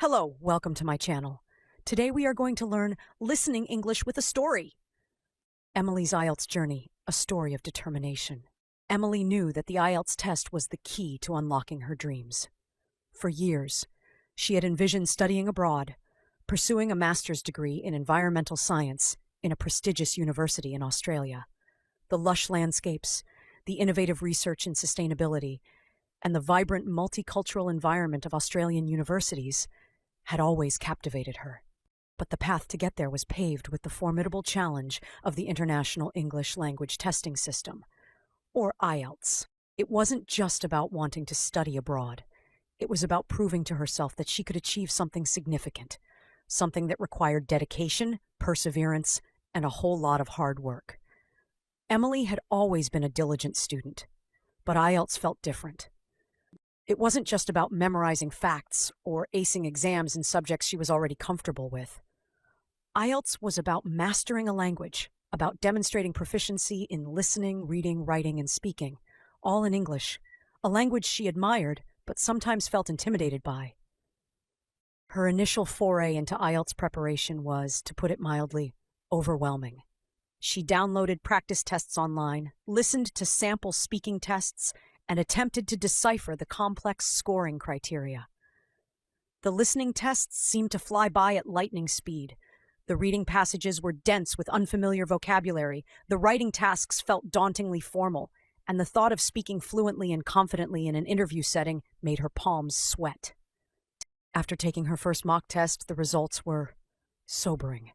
Hello, welcome to my channel. Today we are going to learn listening English with a story. Emily's IELTS journey, a story of determination. Emily knew that the IELTS test was the key to unlocking her dreams. For years, she had envisioned studying abroad, pursuing a master's degree in environmental science in a prestigious university in Australia. The lush landscapes, the innovative research in sustainability, and the vibrant multicultural environment of Australian universities had always captivated her. But the path to get there was paved with the formidable challenge of the International English Language Testing System, or IELTS. It wasn't just about wanting to study abroad. It was about proving to herself that she could achieve something significant, something that required dedication, perseverance, and a whole lot of hard work. Emily had always been a diligent student, but IELTS felt different. It wasn't just about memorizing facts or acing exams in subjects she was already comfortable with. IELTS was about mastering a language, about demonstrating proficiency in listening, reading, writing, and speaking, all in English, a language she admired but sometimes felt intimidated by. Her initial foray into IELTS preparation was, to put it mildly, overwhelming. She downloaded practice tests online, listened to sample speaking tests, and attempted to decipher the complex scoring criteria. The listening tests seemed to fly by at lightning speed. The reading passages were dense with unfamiliar vocabulary, the writing tasks felt dauntingly formal, and the thought of speaking fluently and confidently in an interview setting made her palms sweat. After taking her first mock test, the results were sobering.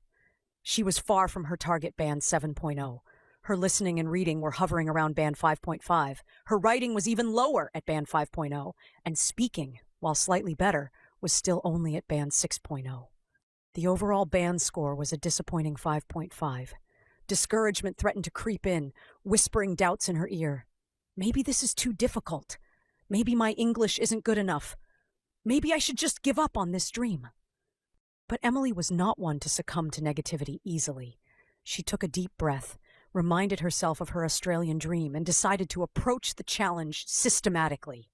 She was far from her target band 7.0. Her listening and reading were hovering around band 5.5. Her writing was even lower at band 5.0, and speaking, while slightly better, was still only at band 6.0. The overall band score was a disappointing 5.5. Discouragement threatened to creep in, whispering doubts in her ear. Maybe this is too difficult. Maybe my English isn't good enough. Maybe I should just give up on this dream. But Emily was not one to succumb to negativity easily. She took a deep breath, reminded herself of her Australian dream, and decided to approach the challenge systematically.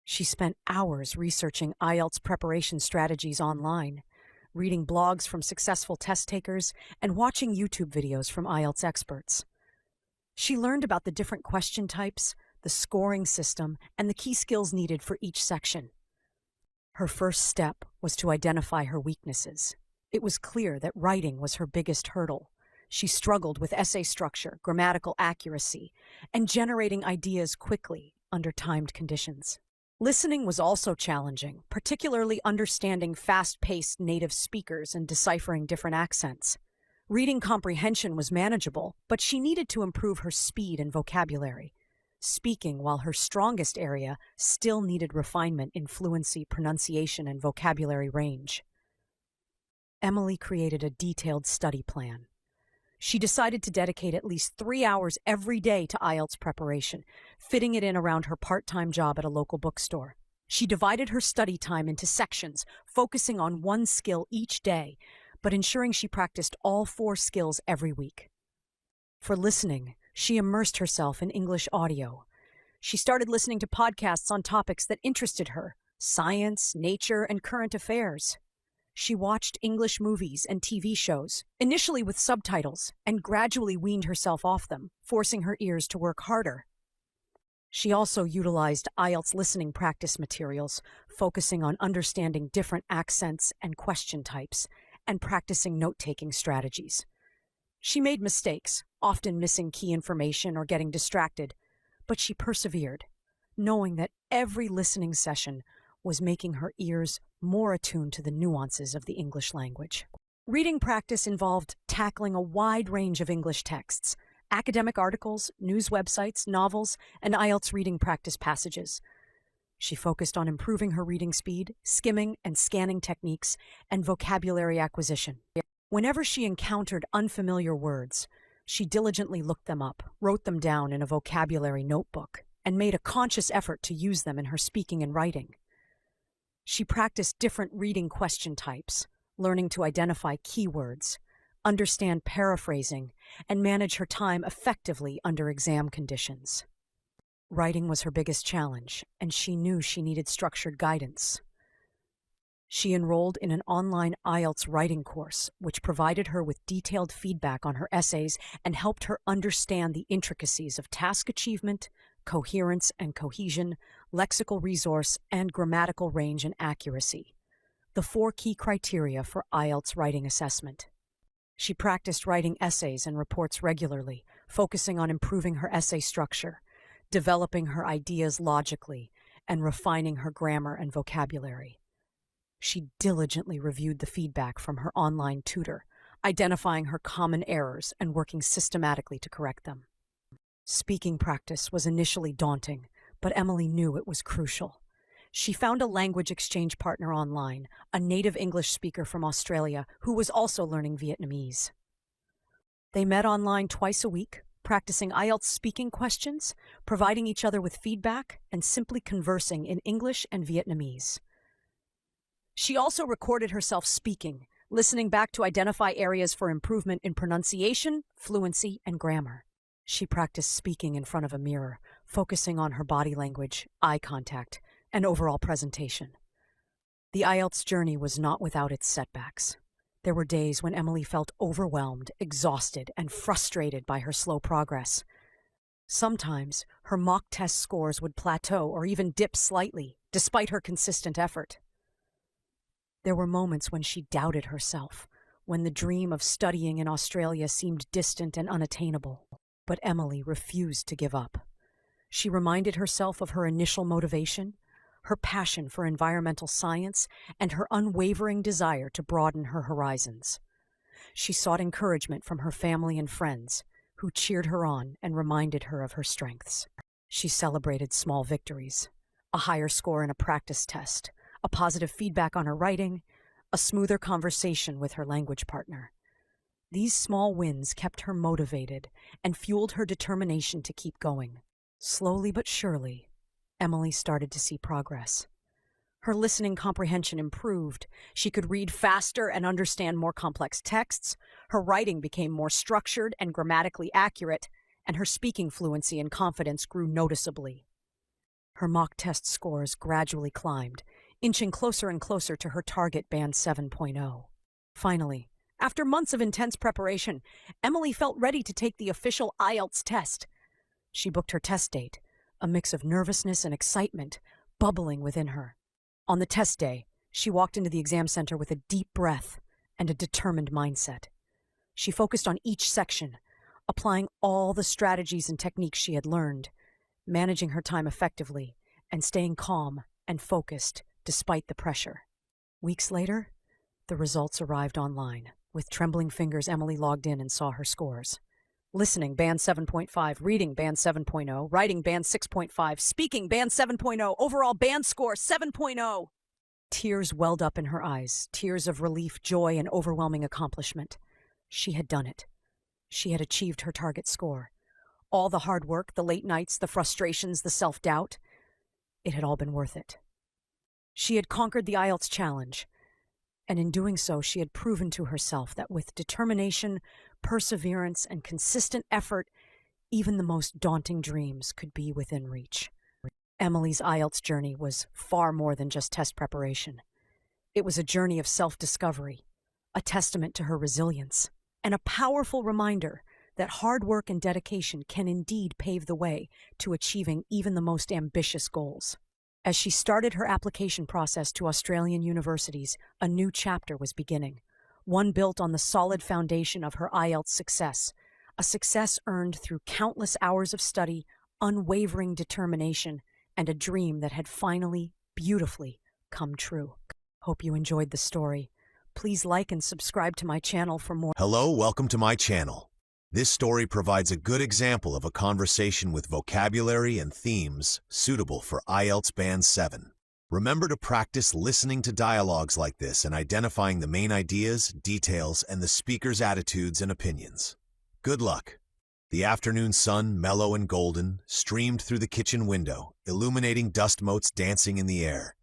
She spent hours researching IELTS preparation strategies online, reading blogs from successful test takers, and watching YouTube videos from IELTS experts. She learned about the different question types, the scoring system, and the key skills needed for each section. Her first step was to identify her weaknesses. It was clear that writing was her biggest hurdle. She struggled with essay structure, grammatical accuracy, and generating ideas quickly under timed conditions. Listening was also challenging, particularly understanding fast-paced native speakers and deciphering different accents. Reading comprehension was manageable, but she needed to improve her speed and vocabulary. Speaking, while her strongest area, still needed refinement in fluency, pronunciation, and vocabulary range. Emily created a detailed study plan. She decided to dedicate at least 3 hours every day to IELTS preparation, fitting it in around her part-time job at a local bookstore. She divided her study time into sections, focusing on one skill each day, but ensuring she practiced all 4 skills every week. For listening, she immersed herself in English audio. She started listening to podcasts on topics that interested her: science, nature, and current affairs. She watched English movies and TV shows, initially with subtitles, and gradually weaned herself off them, forcing her ears to work harder. She also utilized IELTS listening practice materials, focusing on understanding different accents and question types, and practicing note-taking strategies. She made mistakes, often missing key information or getting distracted, but she persevered, knowing that every listening session was making her ears more attuned to the nuances of the English language. Reading practice involved tackling a wide range of English texts, academic articles, news websites, novels, and IELTS reading practice passages. She focused on improving her reading speed, skimming and scanning techniques, and vocabulary acquisition. Whenever she encountered unfamiliar words, she diligently looked them up, wrote them down in a vocabulary notebook, and made a conscious effort to use them in her speaking and writing. She practiced different reading question types, learning to identify keywords, understand paraphrasing, and manage her time effectively under exam conditions. Writing was her biggest challenge, and she knew she needed structured guidance. She enrolled in an online IELTS writing course, which provided her with detailed feedback on her essays and helped her understand the intricacies of task achievement, coherence and cohesion, lexical resource, and grammatical range and accuracy, the 4 key criteria for IELTS writing assessment. She practiced writing essays and reports regularly, focusing on improving her essay structure, developing her ideas logically, and refining her grammar and vocabulary. She diligently reviewed the feedback from her online tutor, identifying her common errors and working systematically to correct them. Speaking practice was initially daunting, but Emily knew it was crucial. She found a language exchange partner online, a native English speaker from Australia who was also learning Vietnamese. They met online twice a week, practicing IELTS speaking questions, providing each other with feedback, and simply conversing in English and Vietnamese. She also recorded herself speaking, listening back to identify areas for improvement in pronunciation, fluency, and grammar. She practiced speaking in front of a mirror, focusing on her body language, eye contact, and overall presentation. The IELTS journey was not without its setbacks. There were days when Emily felt overwhelmed, exhausted, and frustrated by her slow progress. Sometimes, her mock test scores would plateau or even dip slightly, despite her consistent effort. There were moments when she doubted herself, when the dream of studying in Australia seemed distant and unattainable. But Emily refused to give up. She reminded herself of her initial motivation, her passion for environmental science, and her unwavering desire to broaden her horizons. She sought encouragement from her family and friends, who cheered her on and reminded her of her strengths. She celebrated small victories, a higher score in a practice test, a positive feedback on her writing, a smoother conversation with her language partner. These small wins kept her motivated and fueled her determination to keep going. Slowly but surely, Emily started to see progress. Her listening comprehension improved. She could read faster and understand more complex texts. Her writing became more structured and grammatically accurate, and her speaking fluency and confidence grew noticeably. Her mock test scores gradually climbed, inching closer and closer to her target band 7.0. Finally, after months of intense preparation, Emily felt ready to take the official IELTS test. She booked her test date, a mix of nervousness and excitement bubbling within her. On the test day, she walked into the exam center with a deep breath and a determined mindset. She focused on each section, applying all the strategies and techniques she had learned, managing her time effectively, and staying calm and focused despite the pressure. Weeks later, the results arrived online. With trembling fingers, Emily logged in and saw her scores. Listening, band 7.5, reading, band 7.0, writing, band 6.5, speaking, band 7.0, overall band score, 7.0. Tears welled up in her eyes, tears of relief, joy, and overwhelming accomplishment. She had done it. She had achieved her target score. All the hard work, the late nights, the frustrations, the self-doubt, it had all been worth it. She had conquered the IELTS challenge, and in doing so, she had proven to herself that with determination, perseverance, and consistent effort, even the most daunting dreams could be within reach. Emily's IELTS journey was far more than just test preparation. It was a journey of self-discovery, a testament to her resilience, and a powerful reminder that hard work and dedication can indeed pave the way to achieving even the most ambitious goals. As she started her application process to Australian universities, a new chapter was beginning, one built on the solid foundation of her IELTS success, a success earned through countless hours of study, unwavering determination, and a dream that had finally, beautifully, come true. Hope you enjoyed the story. Please like and subscribe to my channel for more. Hello, welcome to my channel. This story provides a good example of a conversation with vocabulary and themes suitable for IELTS Band 7. Remember to practice listening to dialogues like this and identifying the main ideas, details, and the speaker's attitudes and opinions. Good luck. The afternoon sun, mellow and golden, streamed through the kitchen window, illuminating dust motes dancing in the air.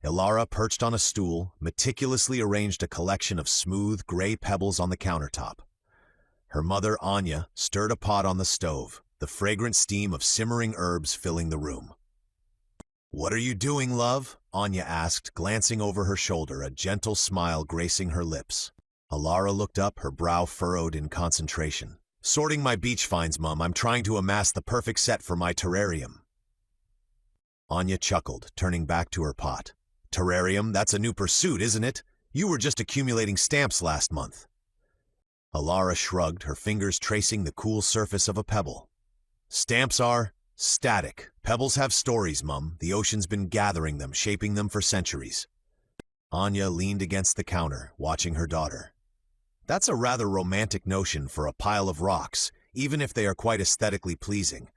Ilara, perched on a stool, meticulously arranged a collection of smooth, gray pebbles on the countertop. Her mother, Anya, stirred a pot on the stove, the fragrant steam of simmering herbs filling the room. "What are you doing, love?" Anya asked, glancing over her shoulder, a gentle smile gracing her lips. Alara looked up, her brow furrowed in concentration. "Sorting my beach finds, Mum. I'm trying to amass the perfect set for my terrarium." Anya chuckled, turning back to her pot. "Terrarium? That's a new pursuit, isn't it? You were just accumulating stamps last month." Alara shrugged, her fingers tracing the cool surface of a pebble. "Stamps are static. Pebbles have stories, Mum. The ocean's been gathering them, shaping them for centuries." Anya leaned against the counter, watching her daughter. "That's a rather romantic notion for a pile of rocks, even if they are quite aesthetically pleasing.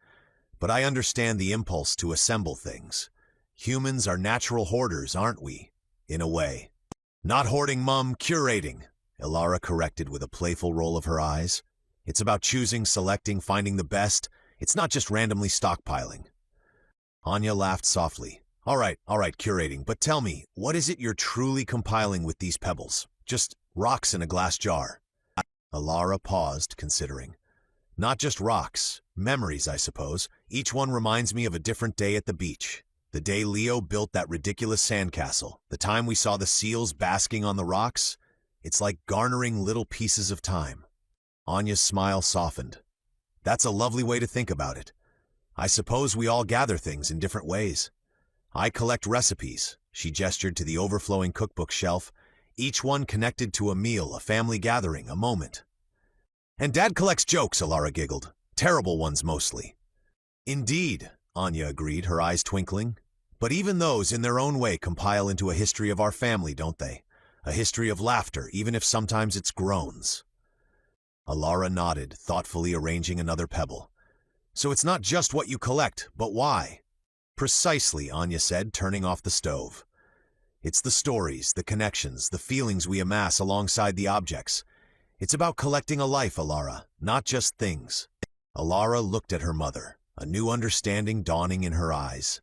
But I understand the impulse to assemble things. Humans are natural hoarders, aren't we? In a way." "Not hoarding, Mum, curating," Alara corrected with a playful roll of her eyes. "It's about choosing, selecting, finding the best. It's not just randomly stockpiling." Anya laughed softly. All right, curating, but tell me, what is it you're truly compiling with these pebbles? Just rocks in a glass jar?" Alara paused, considering. "Not just rocks. Memories, I suppose. Each one reminds me of a different day at the beach. The day Leo built that ridiculous sandcastle. The time we saw the seals basking on the rocks. It's like garnering little pieces of time." Anya's smile softened. "That's a lovely way to think about it. I suppose we all gather things in different ways. I collect recipes," she gestured to the overflowing cookbook shelf, "each one connected to a meal, a family gathering, a moment." "And Dad collects jokes," Alara giggled. "Terrible ones, mostly." "Indeed," Anya agreed, her eyes twinkling. "But even those, in their own way, compile into a history of our family, don't they? A history of laughter, even if sometimes it's groans." Alara nodded, thoughtfully arranging another pebble. "So it's not just what you collect, but why?" "Precisely," Anya said, turning off the stove. "It's the stories, the connections, the feelings we amass alongside the objects. It's about collecting a life, Alara, not just things." Alara looked at her mother, a new understanding dawning in her eyes.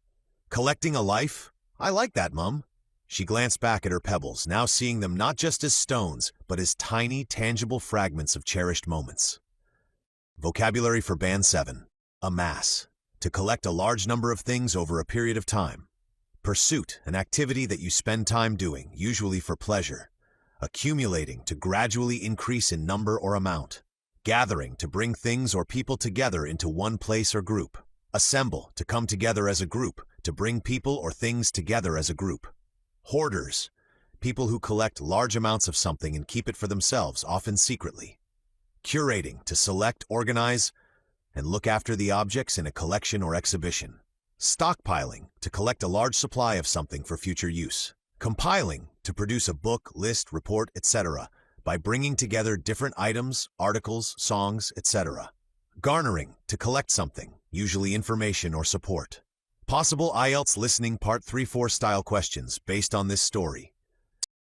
"Collecting a life? I like that, Mum." She glanced back at her pebbles, now seeing them not just as stones, but as tiny, tangible fragments of cherished moments. Vocabulary for Band 7. Amass. To collect a large number of things over a period of time. Pursuit, an activity that you spend time doing, usually for pleasure. Accumulating, to gradually increase in number or amount. Gathering, to bring things or people together into one place or group. Assemble, to come together as a group, to bring people or things together as a group. Hoarders, people who collect large amounts of something and keep it for themselves, often secretly. Curating, to select, organize, and look after the objects in a collection or exhibition. Stockpiling, to collect a large supply of something for future use. Compiling, to produce a book, list, report, etc., by bringing together different items, articles, songs, etc. Garnering, to collect something, usually information or support. Possible IELTS listening Part 3-4 style questions based on this story.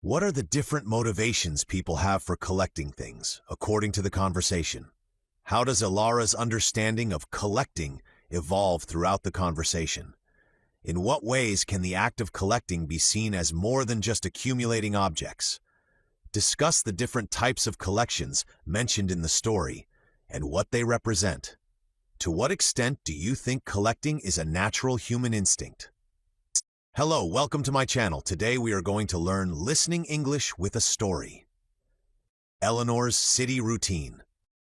What are the different motivations people have for collecting things, according to the conversation? How does Alara's understanding of collecting evolve throughout the conversation? In what ways can the act of collecting be seen as more than just accumulating objects? Discuss the different types of collections mentioned in the story and what they represent. To what extent do you think collecting is a natural human instinct? Hello, welcome to my channel. Today we are going to learn listening English with a story. Eleanor's City Routine.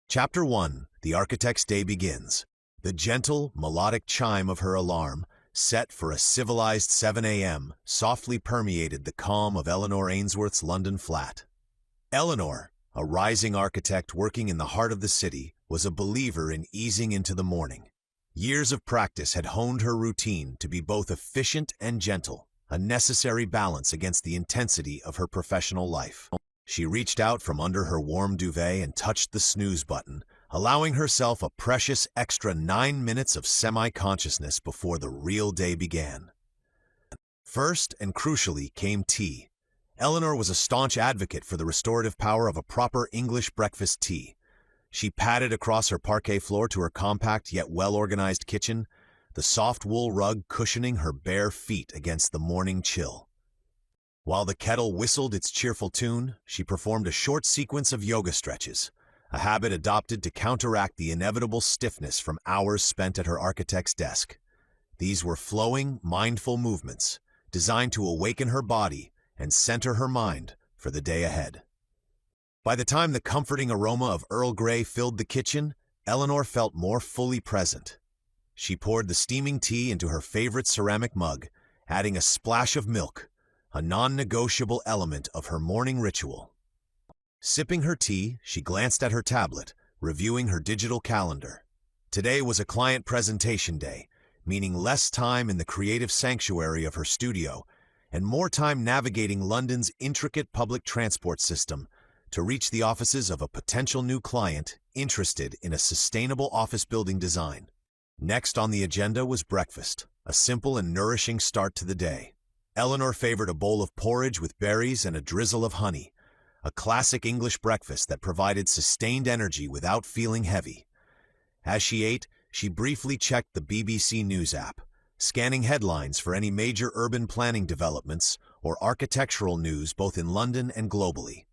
Chapter 1, The Architect's Day Begins. The gentle, melodic chime of her alarm, set for a civilized 7 a.m., softly permeated the calm of Eleanor Ainsworth's London flat. Eleanor, a rising architect working in the heart of the city, was a believer in easing into the morning. Years of practice had honed her routine to be both efficient and gentle, a necessary balance against the intensity of her professional life. She reached out from under her warm duvet and touched the snooze button, allowing herself a precious extra 9 minutes of semi-consciousness before the real day began. First, and crucially, came tea. Eleanor was a staunch advocate for the restorative power of a proper English breakfast tea. She padded across her parquet floor to her compact yet well-organized kitchen, the soft wool rug cushioning her bare feet against the morning chill. While the kettle whistled its cheerful tune, she performed a short sequence of yoga stretches, a habit adopted to counteract the inevitable stiffness from hours spent at her architect's desk. These were flowing, mindful movements designed to awaken her body and center her mind for the day ahead. By the time the comforting aroma of Earl Grey filled the kitchen, Eleanor felt more fully present. She poured the steaming tea into her favorite ceramic mug, adding a splash of milk, a non-negotiable element of her morning ritual. Sipping her tea, she glanced at her tablet, reviewing her digital calendar. Today was a client presentation day, meaning less time in the creative sanctuary of her studio and more time navigating London's intricate public transport system to reach the offices of a potential new client interested in a sustainable office building design. Next on the agenda was breakfast, a simple and nourishing start to the day. Eleanor favored a bowl of porridge with berries and a drizzle of honey, a classic English breakfast that provided sustained energy without feeling heavy. As she ate, she briefly checked the BBC News app, scanning headlines for any major urban planning developments or architectural news both in London and globally.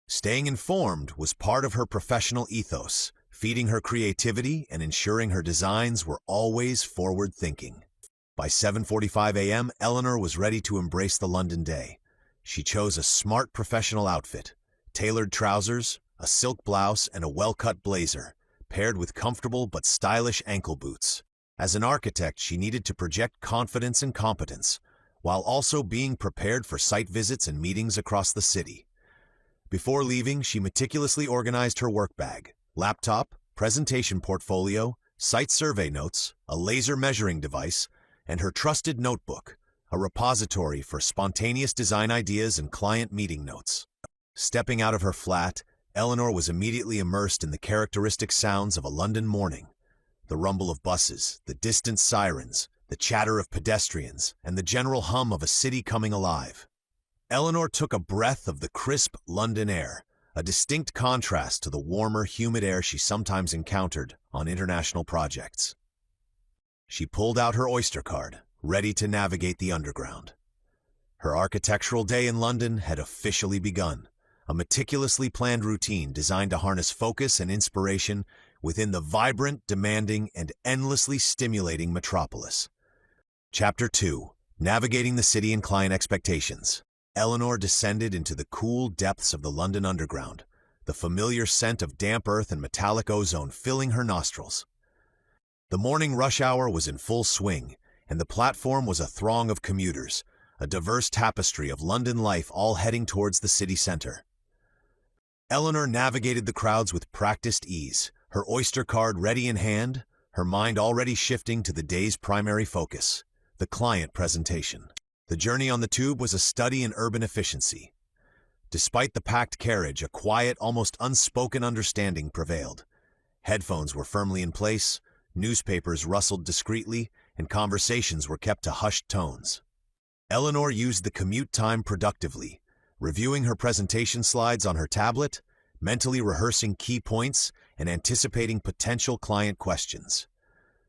Staying informed was part of her professional ethos, feeding her creativity and ensuring her designs were always forward-thinking. By 7:45 a.m., Eleanor was ready to embrace the London day. She chose a smart professional outfit, tailored trousers, a silk blouse, and a well-cut blazer, paired with comfortable but stylish ankle boots. As an architect, she needed to project confidence and competence, while also being prepared for site visits and meetings across the city. Before leaving, she meticulously organized her work bag, laptop, presentation portfolio, site survey notes, a laser measuring device, and her trusted notebook, a repository for spontaneous design ideas and client meeting notes. Stepping out of her flat, Eleanor was immediately immersed in the characteristic sounds of a London morning. The rumble of buses, the distant sirens, the chatter of pedestrians, and the general hum of a city coming alive. Eleanor took a breath of the crisp London air, a distinct contrast to the warmer, humid air she sometimes encountered on international projects. She pulled out her Oyster card, ready to navigate the underground. Her architectural day in London had officially begun, a meticulously planned routine designed to harness focus and inspiration within the vibrant, demanding, and endlessly stimulating metropolis. Chapter 2. Navigating the City and Client Expectations. Eleanor descended into the cool depths of the London Underground, the familiar scent of damp earth and metallic ozone filling her nostrils. The morning rush hour was in full swing, and the platform was a throng of commuters, a diverse tapestry of London life all heading towards the city center. Eleanor navigated the crowds with practiced ease, her Oyster card ready in hand, her mind already shifting to the day's primary focus, the client presentation. The journey on the tube was a study in urban efficiency. Despite the packed carriage, a quiet, almost unspoken understanding prevailed. Headphones were firmly in place, newspapers rustled discreetly, and conversations were kept to hushed tones. Eleanor used the commute time productively, reviewing her presentation slides on her tablet, mentally rehearsing key points, and anticipating potential client questions.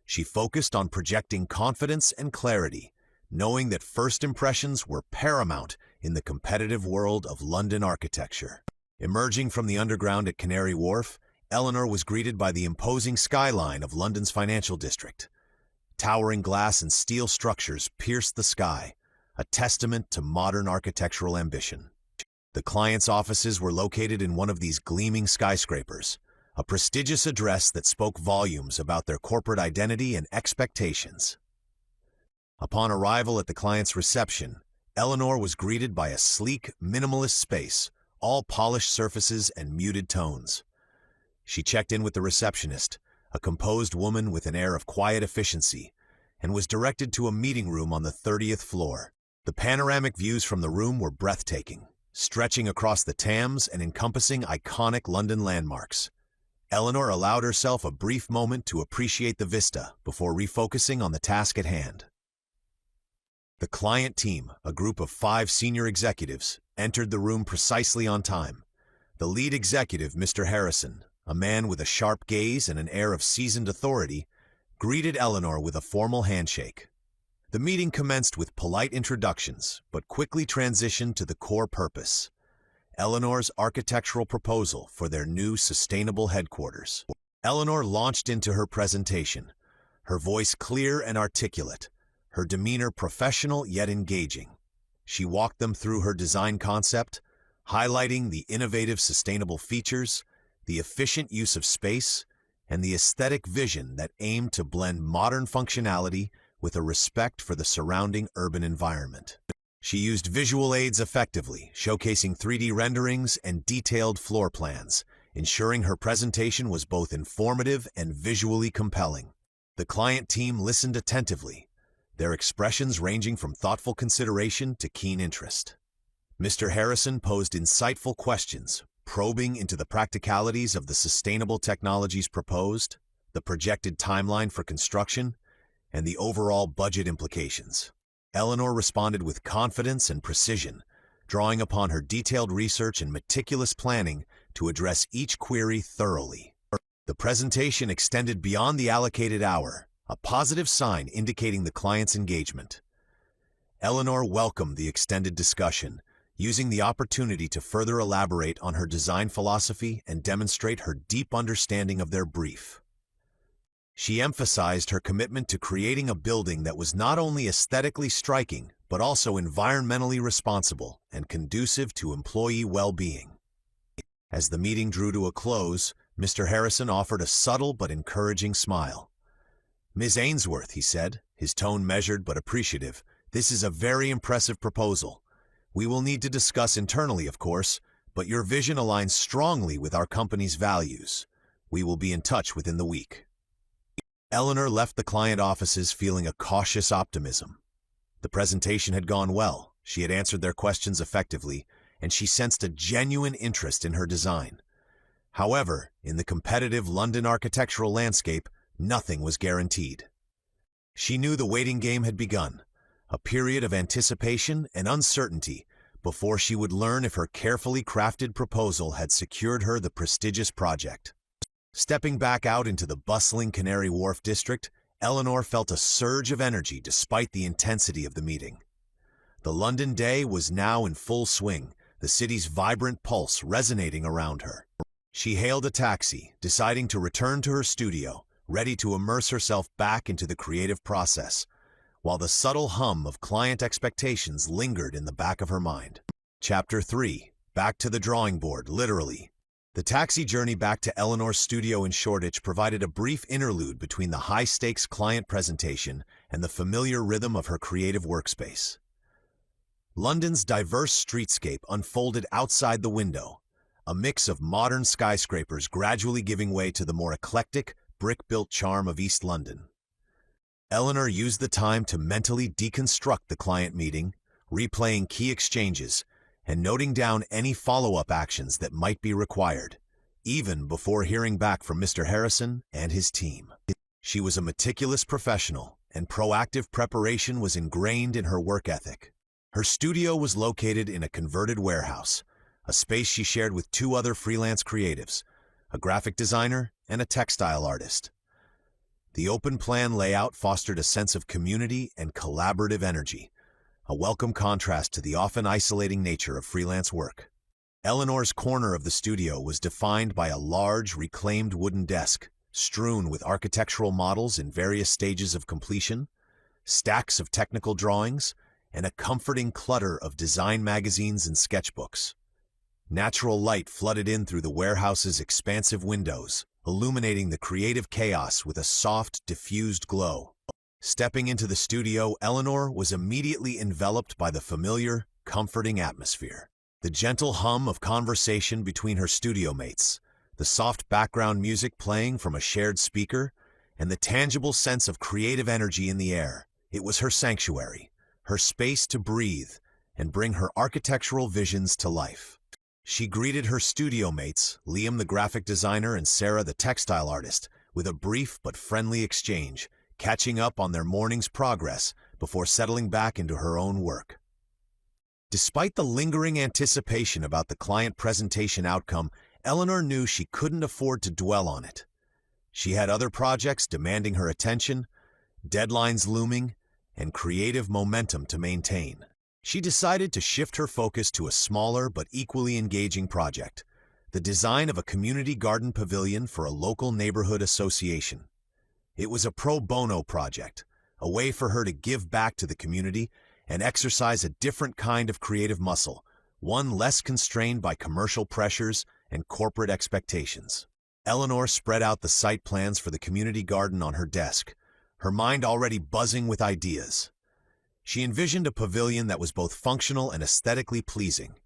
She focused on projecting confidence and clarity, knowing that first impressions were paramount in the competitive world of London architecture. Emerging from the underground at Canary Wharf, Eleanor was greeted by the imposing skyline of London's financial district. Towering glass and steel structures pierced the sky, a testament to modern architectural ambition. The client's offices were located in one of these gleaming skyscrapers, a prestigious address that spoke volumes about their corporate identity and expectations. Upon arrival at the client's reception, Eleanor was greeted by a sleek, minimalist space, all polished surfaces and muted tones. She checked in with the receptionist, a composed woman with an air of quiet efficiency, and was directed to a meeting room on the 30th floor. The panoramic views from the room were breathtaking, stretching across the Thames and encompassing iconic London landmarks. Eleanor allowed herself a brief moment to appreciate the vista before refocusing on the task at hand. The client team, a group of 5 senior executives, entered the room precisely on time. The lead executive, Mr. Harrison, a man with a sharp gaze and an air of seasoned authority, greeted Eleanor with a formal handshake. The meeting commenced with polite introductions, but quickly transitioned to the core purpose: Eleanor's architectural proposal for their new sustainable headquarters. Eleanor launched into her presentation, her voice clear and articulate, her demeanor professional yet engaging. She walked them through her design concept, highlighting the innovative sustainable features, the efficient use of space, and the aesthetic vision that aimed to blend modern functionality with a respect for the surrounding urban environment. She used visual aids effectively, showcasing 3D renderings and detailed floor plans, ensuring her presentation was both informative and visually compelling. The client team listened attentively, their expressions ranging from thoughtful consideration to keen interest. Mr. Harrison posed insightful questions, probing into the practicalities of the sustainable technologies proposed, the projected timeline for construction, and the overall budget implications. Eleanor responded with confidence and precision, drawing upon her detailed research and meticulous planning to address each query thoroughly. The presentation extended beyond the allocated hour, a positive sign indicating the client's engagement. Eleanor welcomed the extended discussion, using the opportunity to further elaborate on her design philosophy and demonstrate her deep understanding of their brief. She emphasized her commitment to creating a building that was not only aesthetically striking, but also environmentally responsible and conducive to employee well-being. As the meeting drew to a close, Mr. Harrison offered a subtle but encouraging smile. "Ms. Ainsworth," he said, his tone measured but appreciative, "this is a very impressive proposal. We will need to discuss internally, of course, but your vision aligns strongly with our company's values. We will be in touch within the week." Eleanor left the client offices feeling a cautious optimism. The presentation had gone well, she had answered their questions effectively, and she sensed a genuine interest in her design. However, in the competitive London architectural landscape, nothing was guaranteed. She knew the waiting game had begun, a period of anticipation and uncertainty before she would learn if her carefully crafted proposal had secured her the prestigious project. Stepping back out into the bustling Canary Wharf district, Eleanor felt a surge of energy despite the intensity of the meeting. The London day was now in full swing, the city's vibrant pulse resonating around her. She hailed a taxi, deciding to return to her studio, ready to immerse herself back into the creative process, while the subtle hum of client expectations lingered in the back of her mind. Chapter 3. Back to the drawing board, literally. The taxi journey back to Eleanor's studio in Shoreditch provided a brief interlude between the high-stakes client presentation and the familiar rhythm of her creative workspace. London's diverse streetscape unfolded outside the window, a mix of modern skyscrapers gradually giving way to the more eclectic, brick-built charm of East London. Eleanor used the time to mentally deconstruct the client meeting, replaying key exchanges, and noting down any follow-up actions that might be required, even before hearing back from Mr. Harrison and his team. She was a meticulous professional, and proactive preparation was ingrained in her work ethic. Her studio was located in a converted warehouse, a space she shared with two other freelance creatives, a graphic designer and a textile artist. The open-plan layout fostered a sense of community and collaborative energy, a welcome contrast to the often isolating nature of freelance work. Eleanor's corner of the studio was defined by a large, reclaimed wooden desk, strewn with architectural models in various stages of completion, stacks of technical drawings, and a comforting clutter of design magazines and sketchbooks. Natural light flooded in through the warehouse's expansive windows, illuminating the creative chaos with a soft, diffused glow. Stepping into the studio, Eleanor was immediately enveloped by the familiar, comforting atmosphere. The gentle hum of conversation between her studio mates, the soft background music playing from a shared speaker, and the tangible sense of creative energy in the air. It was her sanctuary, her space to breathe and bring her architectural visions to life. She greeted her studio mates, Liam the graphic designer and Sarah the textile artist, with a brief but friendly exchange, catching up on their morning's progress before settling back into her own work. Despite the lingering anticipation about the client presentation outcome, Eleanor knew she couldn't afford to dwell on it. She had other projects demanding her attention, deadlines looming, and creative momentum to maintain. She decided to shift her focus to a smaller but equally engaging project, the design of a community garden pavilion for a local neighborhood association. It was a pro bono project, a way for her to give back to the community and exercise a different kind of creative muscle, one less constrained by commercial pressures and corporate expectations. Eleanor spread out the site plans for the community garden on her desk, her mind already buzzing with ideas. She envisioned a pavilion that was both functional and aesthetically pleasing,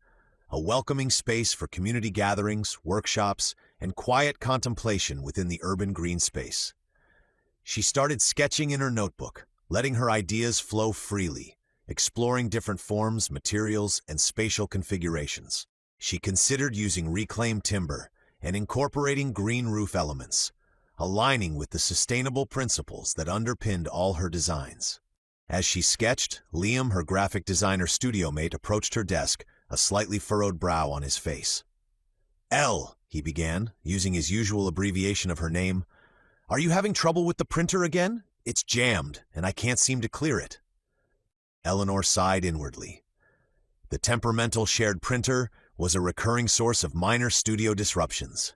a welcoming space for community gatherings, workshops, and quiet contemplation within the urban green space. She started sketching in her notebook, letting her ideas flow freely, exploring different forms, materials, and spatial configurations. She considered using reclaimed timber and incorporating green roof elements, aligning with the sustainable principles that underpinned all her designs. As she sketched, Liam, her graphic designer studio mate, approached her desk, a slightly furrowed brow on his face. "Elle," he began, using his usual abbreviation of her name, "are you having trouble with the printer again? It's jammed, and I can't seem to clear it." Eleanor sighed inwardly. The temperamental shared printer was a recurring source of minor studio disruptions.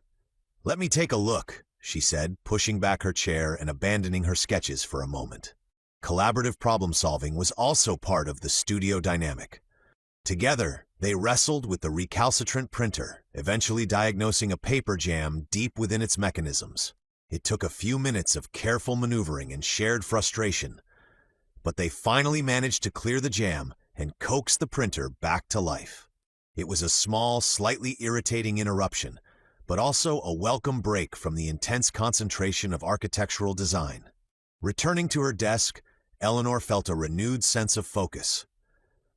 "Let me take a look," she said, pushing back her chair and abandoning her sketches for a moment. Collaborative problem-solving was also part of the studio dynamic. Together, they wrestled with the recalcitrant printer, eventually diagnosing a paper jam deep within its mechanisms. It took a few minutes of careful maneuvering and shared frustration, but they finally managed to clear the jam and coax the printer back to life. It was a small, slightly irritating interruption, but also a welcome break from the intense concentration of architectural design. Returning to her desk, Eleanor felt a renewed sense of focus.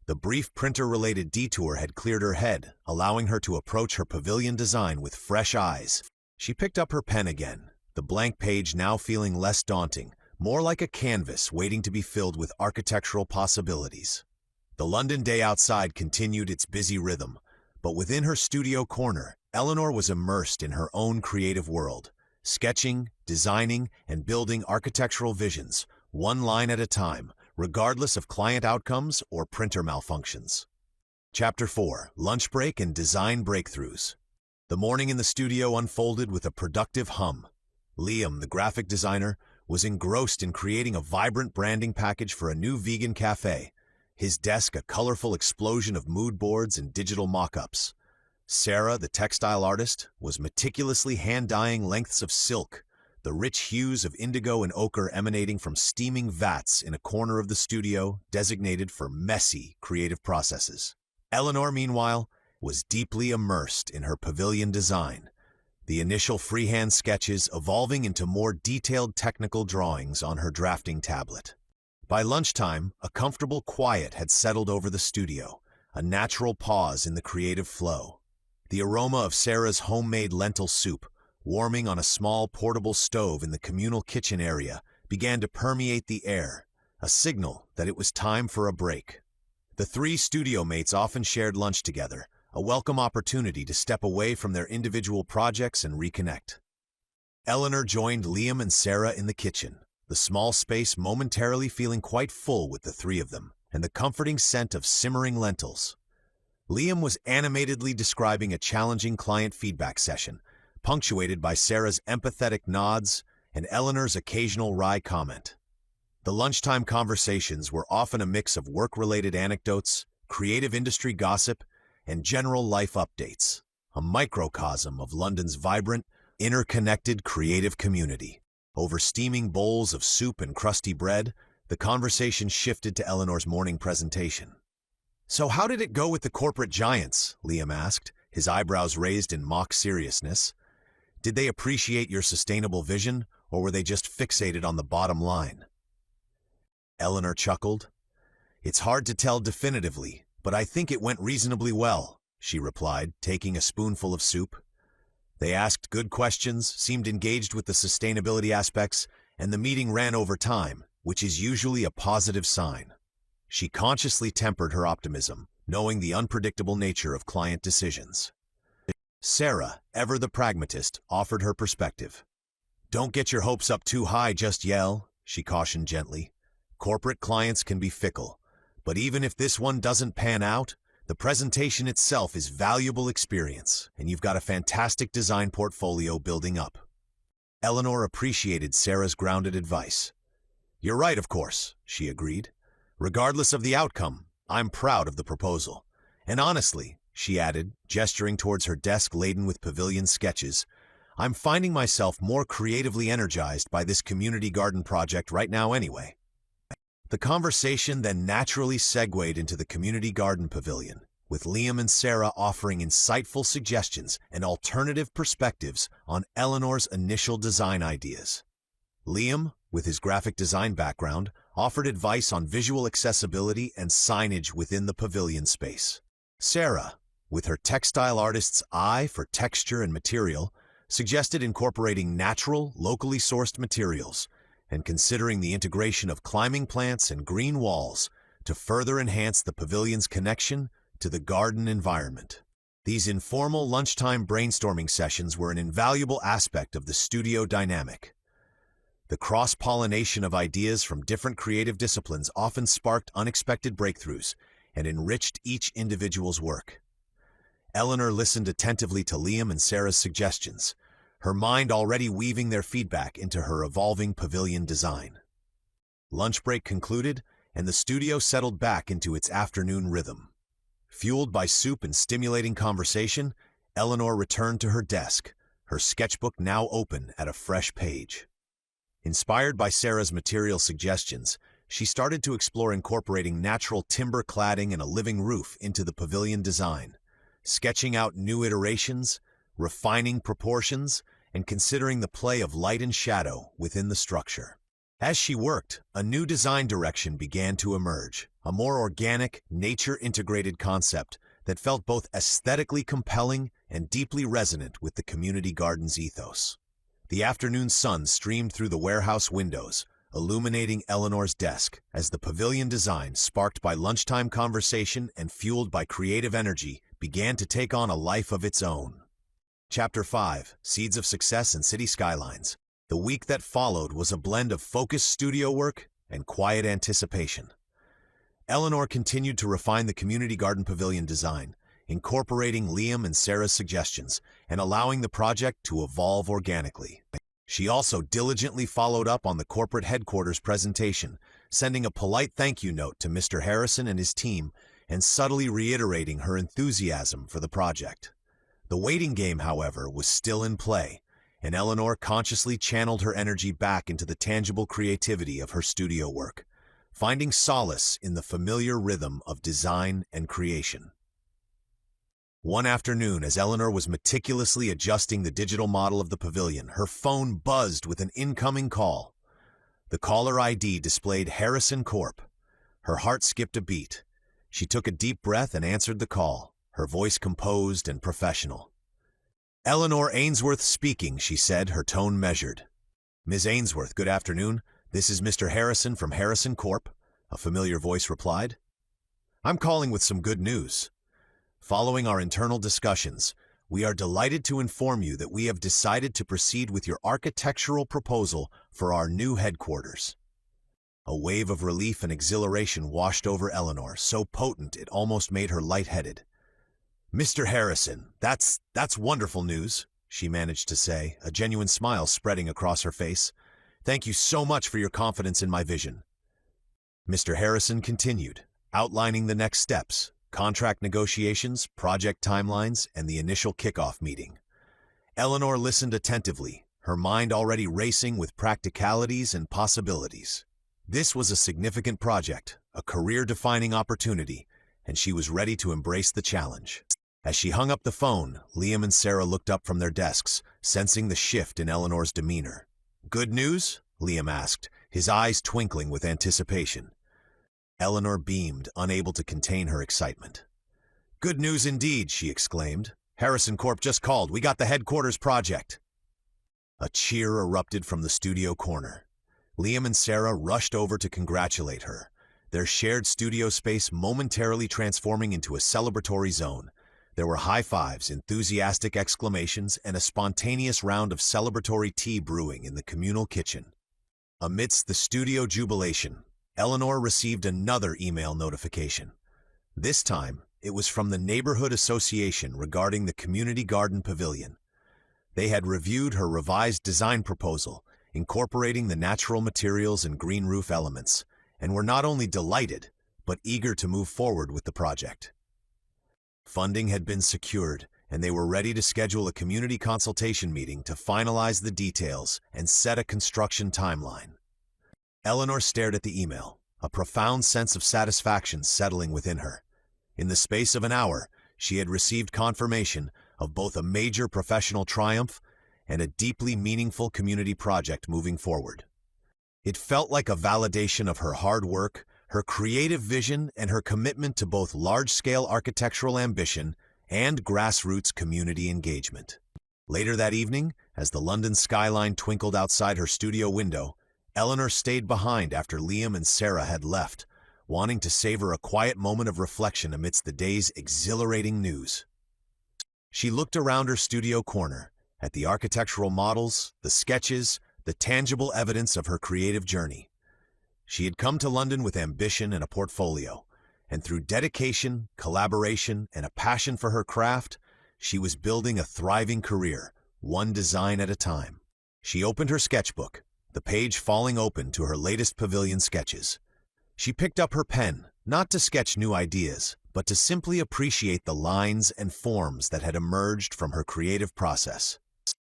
The brief printer-related detour had cleared her head, allowing her to approach her pavilion design with fresh eyes. She picked up her pen again, the blank page now feeling less daunting, more like a canvas waiting to be filled with architectural possibilities. The London day outside continued its busy rhythm, but within her studio corner, Eleanor was immersed in her own creative world, sketching, designing, and building architectural visions, one line at a time, regardless of client outcomes or printer malfunctions. Chapter 4: Lunch Break and Design Breakthroughs. The morning in the studio unfolded with a productive hum. Liam, the graphic designer, was engrossed in creating a vibrant branding package for a new vegan cafe, his desk a colorful explosion of mood boards and digital mock-ups. Sarah, the textile artist, was meticulously hand-dyeing lengths of silk, the rich hues of indigo and ochre emanating from steaming vats in a corner of the studio designated for messy creative processes. Eleanor, meanwhile, was deeply immersed in her pavilion design, the initial freehand sketches evolving into more detailed technical drawings on her drafting tablet. By lunchtime, a comfortable quiet had settled over the studio, a natural pause in the creative flow. The aroma of Sarah's homemade lentil soup, warming on a small portable stove in the communal kitchen area, began to permeate the air, a signal that it was time for a break. The three studio mates often shared lunch together, a welcome opportunity to step away from their individual projects and reconnect. Eleanor joined Liam and Sarah in the kitchen, the small space momentarily feeling quite full with the three of them, and the comforting scent of simmering lentils. Liam was animatedly describing a challenging client feedback session, punctuated by Sarah's empathetic nods and Eleanor's occasional wry comment. The lunchtime conversations were often a mix of work-related anecdotes, creative industry gossip, and general life updates, a microcosm of London's vibrant, interconnected creative community. Over steaming bowls of soup and crusty bread, the conversation shifted to Eleanor's morning presentation. "So how did it go with the corporate giants?" Liam asked, his eyebrows raised in mock seriousness. "Did they appreciate your sustainable vision, or were they just fixated on the bottom line?" Eleanor chuckled. "It's hard to tell definitively, but I think it went reasonably well," she replied, taking a spoonful of soup. "They asked good questions, seemed engaged with the sustainability aspects, and the meeting ran over time, which is usually a positive sign." She consciously tempered her optimism, knowing the unpredictable nature of client decisions. Sarah, ever the pragmatist, offered her perspective. "Don't get your hopes up too high just yet," she cautioned gently. "Corporate clients can be fickle, but even if this one doesn't pan out, the presentation itself is valuable experience, and you've got a fantastic design portfolio building up." Eleanor appreciated Sarah's grounded advice. "You're right, of course," she agreed. "Regardless of the outcome, I'm proud of the proposal. And honestly," she added, gesturing towards her desk laden with pavilion sketches, "I'm finding myself more creatively energized by this community garden project right now anyway." The conversation then naturally segued into the community garden pavilion, with Liam and Sarah offering insightful suggestions and alternative perspectives on Eleanor's initial design ideas. Liam, with his graphic design background, offered advice on visual accessibility and signage within the pavilion space. Sarah, with her textile artist's eye for texture and material, suggested incorporating natural, locally sourced materials and considering the integration of climbing plants and green walls to further enhance the pavilion's connection to the garden environment. These informal lunchtime brainstorming sessions were an invaluable aspect of the studio dynamic. The cross-pollination of ideas from different creative disciplines often sparked unexpected breakthroughs and enriched each individual's work. Eleanor listened attentively to Liam and Sarah's suggestions, her mind already weaving their feedback into her evolving pavilion design. Lunch break concluded, and the studio settled back into its afternoon rhythm. Fueled by soup and stimulating conversation, Eleanor returned to her desk, her sketchbook now open at a fresh page. Inspired by Sarah's material suggestions, she started to explore incorporating natural timber cladding and a living roof into the pavilion design, sketching out new iterations, refining proportions, and considering the play of light and shadow within the structure. As she worked, a new design direction began to emerge, a more organic, nature-integrated concept that felt both aesthetically compelling and deeply resonant with the community garden's ethos. The afternoon sun streamed through the warehouse windows, illuminating Eleanor's desk as the pavilion design, sparked by lunchtime conversation and fueled by creative energy, began to take on a life of its own. Chapter 5, Seeds of Success and City Skylines. The week that followed was a blend of focused studio work and quiet anticipation. Eleanor continued to refine the community garden pavilion design, incorporating Liam and Sarah's suggestions and allowing the project to evolve organically. She also diligently followed up on the corporate headquarters presentation, sending a polite thank you note to Mr. Harrison and his team and subtly reiterating her enthusiasm for the project. The waiting game, however, was still in play, and Eleanor consciously channeled her energy back into the tangible creativity of her studio work, finding solace in the familiar rhythm of design and creation. One afternoon, as Eleanor was meticulously adjusting the digital model of the pavilion, her phone buzzed with an incoming call. The caller ID displayed Harrison Corp. Her heart skipped a beat. She took a deep breath and answered the call, her voice composed and professional. "Eleanor Ainsworth speaking," she said, her tone measured. "Ms. Ainsworth, good afternoon. This is Mr. Harrison from Harrison Corp.," a familiar voice replied. "I'm calling with some good news. Following our internal discussions, we are delighted to inform you that we have decided to proceed with your architectural proposal for our new headquarters." A wave of relief and exhilaration washed over Eleanor, so potent it almost made her lightheaded. "Mr. Harrison, that's wonderful news," she managed to say, a genuine smile spreading across her face. "Thank you so much for your confidence in my vision." Mr. Harrison continued, outlining the next steps: contract negotiations, project timelines, and the initial kickoff meeting. Eleanor listened attentively, her mind already racing with practicalities and possibilities. This was a significant project, a career-defining opportunity, and she was ready to embrace the challenge. As she hung up the phone, Liam and Sarah looked up from their desks, sensing the shift in Eleanor's demeanor. "Good news?" Liam asked, his eyes twinkling with anticipation. Eleanor beamed, unable to contain her excitement. "Good news indeed," she exclaimed. "Harrison Corp just called. We got the headquarters project." A cheer erupted from the studio corner. Liam and Sarah rushed over to congratulate her, their shared studio space momentarily transforming into a celebratory zone. There were high fives, enthusiastic exclamations, and a spontaneous round of celebratory tea brewing in the communal kitchen. Amidst the studio jubilation, Eleanor received another email notification. This time, it was from the Neighborhood Association regarding the Community Garden Pavilion. They had reviewed her revised design proposal, incorporating the natural materials and green roof elements, and were not only delighted, but eager to move forward with the project. Funding had been secured, and they were ready to schedule a community consultation meeting to finalize the details and set a construction timeline. Eleanor stared at the email, a profound sense of satisfaction settling within her. In the space of an hour, she had received confirmation of both a major professional triumph and a deeply meaningful community project moving forward. It felt like a validation of her hard work, her creative vision, and her commitment to both large-scale architectural ambition and grassroots community engagement. Later that evening, as the London skyline twinkled outside her studio window, Eleanor stayed behind after Liam and Sarah had left, wanting to savor a quiet moment of reflection amidst the day's exhilarating news. She looked around her studio corner, at the architectural models, the sketches, the tangible evidence of her creative journey. She had come to London with ambition and a portfolio, and through dedication, collaboration, and a passion for her craft, she was building a thriving career, one design at a time. She opened her sketchbook, the page falling open to her latest pavilion sketches. She picked up her pen, not to sketch new ideas, but to simply appreciate the lines and forms that had emerged from her creative process.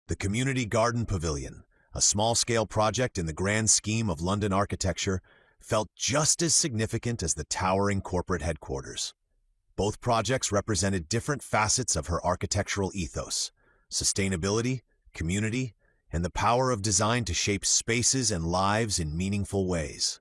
The Community Garden Pavilion, a small-scale project in the grand scheme of London architecture, felt just as significant as the towering corporate headquarters. Both projects represented different facets of her architectural ethos: sustainability, community, and the power of design to shape spaces and lives in meaningful ways.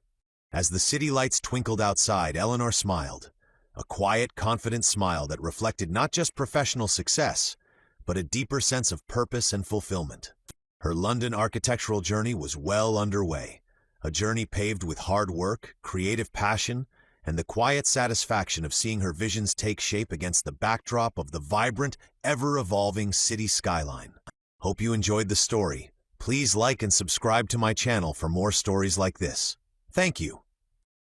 As the city lights twinkled outside, Eleanor smiled, a quiet, confident smile that reflected not just professional success, but a deeper sense of purpose and fulfillment. Her London architectural journey was well underway, a journey paved with hard work, creative passion, and the quiet satisfaction of seeing her visions take shape against the backdrop of the vibrant, ever-evolving city skyline. Hope you enjoyed the story. Please like and subscribe to my channel for more stories like this. Thank you.